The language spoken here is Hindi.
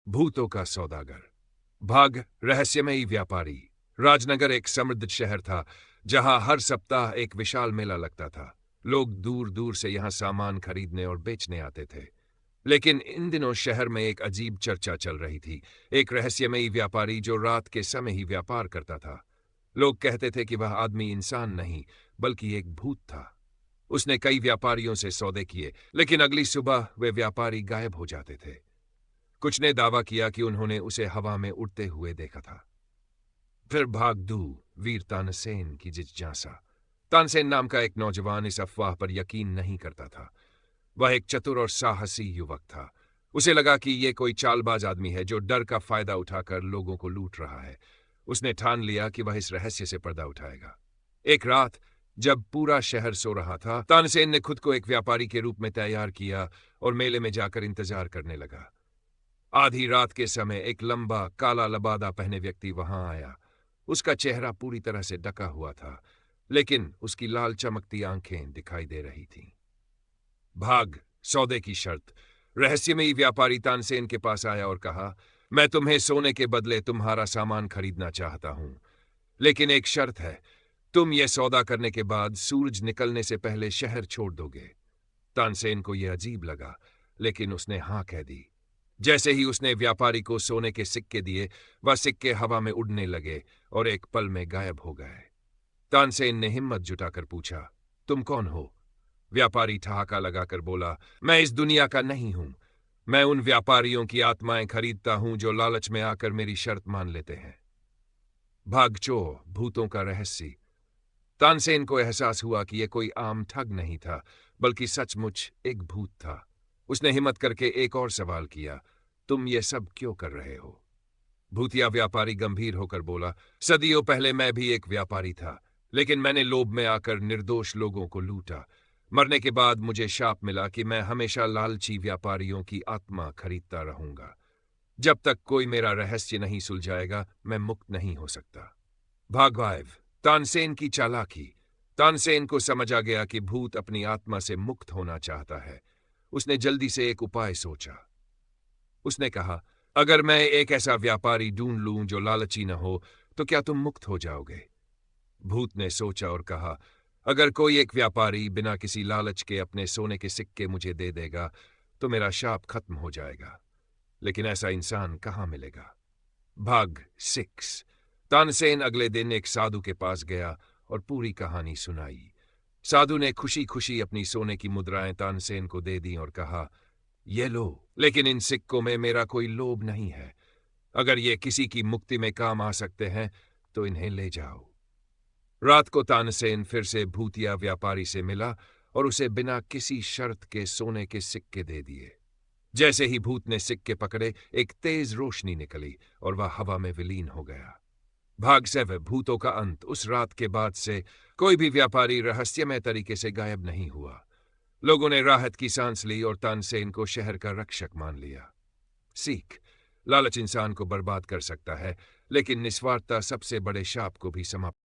भूतों का सौदागर। भाग रहस्यमयी व्यापारी। राजनगर एक समृद्ध शहर था जहां हर सप्ताह एक विशाल मेला लगता था। लोग दूर दूर से यहां सामान खरीदने और बेचने आते थे। लेकिन इन दिनों शहर में एक अजीब चर्चा चल रही थी। एक रहस्यमयी व्यापारी जो रात के समय ही व्यापार करता था। लोग कहते थे कि वह आदमी इंसान नहीं बल्कि एक भूत था। उसने कई व्यापारियों से सौदे किए, लेकिन अगली सुबह वे व्यापारी गायब हो जाते थे। कुछ ने दावा किया कि उन्होंने उसे हवा में उड़ते हुए देखा था। फिर भागदू वीर तानसेन की जिज्ञासा। तानसेन नाम का एक नौजवान इस अफवाह पर यकीन नहीं करता था। वह एक चतुर और साहसी युवक था। उसे लगा कि यह कोई चालबाज आदमी है जो डर का फायदा उठाकर लोगों को लूट रहा है। उसने ठान लिया कि वह इस रहस्य से पर्दा उठाएगा। एक रात जब पूरा शहर सो रहा था, तानसेन ने खुद को एक व्यापारी के रूप में तैयार किया और मेले में जाकर इंतजार करने लगा। आधी रात के समय एक लंबा काला लबादा पहने व्यक्ति वहां आया। उसका चेहरा पूरी तरह से ढका हुआ था, लेकिन उसकी लाल चमकती आंखें दिखाई दे रही थीं। भाग सौदे की शर्त। रहस्यमयी व्यापारी तानसेन के पास आया और कहा, मैं तुम्हें सोने के बदले तुम्हारा सामान खरीदना चाहता हूं, लेकिन एक शर्त है। तुम यह सौदा करने के बाद सूरज निकलने से पहले शहर छोड़ दोगे। तानसेन को यह अजीब लगा, लेकिन उसने हां कह दी। जैसे ही उसने व्यापारी को सोने के सिक्के दिए, वह सिक्के हवा में उड़ने लगे और एक पल में गायब हो गए। तानसेन ने हिम्मत जुटाकर पूछा, तुम कौन हो? व्यापारी ठहाका लगाकर बोला, मैं इस दुनिया का नहीं हूं। मैं उन व्यापारियों की आत्माएं खरीदता हूं जो लालच में आकर मेरी शर्त मान लेते हैं। भाग चोर भूतों का रहस्य। तानसेन को एहसास हुआ कि यह कोई आम ठग नहीं था, बल्कि सचमुच एक भूत था। उसने हिम्मत करके एक और सवाल किया, तुम ये सब क्यों कर रहे हो? भूतिया व्यापारी गंभीर होकर बोला, सदियों पहले मैं भी एक व्यापारी था, लेकिन मैंने लोभ में आकर निर्दोष लोगों को लूटा। मरने के बाद मुझे शाप मिला कि मैं हमेशा लालची व्यापारियों की आत्मा खरीदता रहूंगा। जब तक कोई मेरा रहस्य नहीं सुलझाएगा, मैं मुक्त नहीं हो सकता। भागवाइव तानसेन की चालाकी। तानसेन को समझ आ गया कि भूत अपनी आत्मा से मुक्त होना चाहता है। उसने जल्दी से एक उपाय सोचा। उसने कहा, अगर मैं एक ऐसा व्यापारी ढूंढ लूं जो लालची न हो, तो क्या तुम मुक्त हो जाओगे? भूत ने सोचा और कहा, अगर कोई एक व्यापारी बिना किसी लालच के अपने सोने के सिक्के मुझे दे देगा, तो मेरा शाप खत्म हो जाएगा। लेकिन ऐसा इंसान कहां मिलेगा? भाग 6। तानसेन अगले दिन एक साधु के पास गया और पूरी कहानी सुनाई। साधु ने खुशी खुशी अपनी सोने की मुद्राएं तानसेन को दे दी और कहा, ये लो, लेकिन इन सिक्कों में मेरा कोई लोभ नहीं है। अगर ये किसी की मुक्ति में काम आ सकते हैं तो इन्हें ले जाओ। रात को तानसेन फिर से भूतिया व्यापारी से मिला और उसे बिना किसी शर्त के सोने के सिक्के दे दिए। जैसे ही भूत ने सिक्के पकड़े, एक तेज रोशनी निकली और वह हवा में विलीन हो गया। भाग 7 भूतों का अंत। उस रात के बाद से कोई भी व्यापारी रहस्यमय तरीके से गायब नहीं हुआ। लोगों ने राहत की सांस ली और तानसेन को शहर का रक्षक मान लिया। सीख, लालच इंसान को बर्बाद कर सकता है, लेकिन निस्वार्थता सबसे बड़े शाप को भी समाप्त